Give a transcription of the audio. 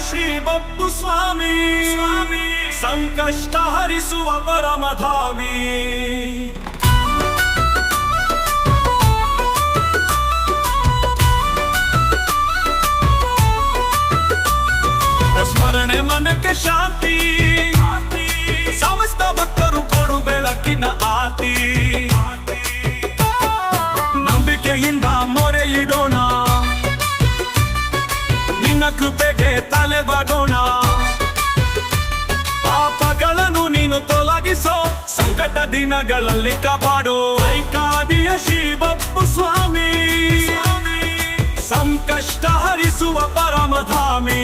ಶ್ರೀ ಬಪ್ಪು ಸ್ವಾಮಿ ಸಂಕಷ್ಟ ಹರಿಸುವ ಪರಮಧಾಮಿ. ಸ್ಮರಣೆ ಮನಕ್ಕೆ ಶಾಂತಿ, ಸಮಸ್ತ ಭಕ್ತರು ಕೊಡು ಬೆಳಕಿನ ಆತಿ. ನಂಬಿಕೆಯಿಂದ ಮೊರೆ ಇಡೋಣ, ನಿನ್ನ ಕೃಪೆಗೆ ತಲೆ ಬಾಗೋಣ. ಪಾಪಗಳನ್ನು ನೀನು ತೊಲಗಿಸೋ, ಸಂಕಟ ದಿನಗಳಲ್ಲಿ ಕಾಪಾಡೋ. ಐಕಾದಿಯ ಶ್ರೀ ಬಪ್ಪು ಸ್ವಾಮಿ ಸಂಕಷ್ಟ ಹರಿಸುವ ಪರಮಧಾಮಿ.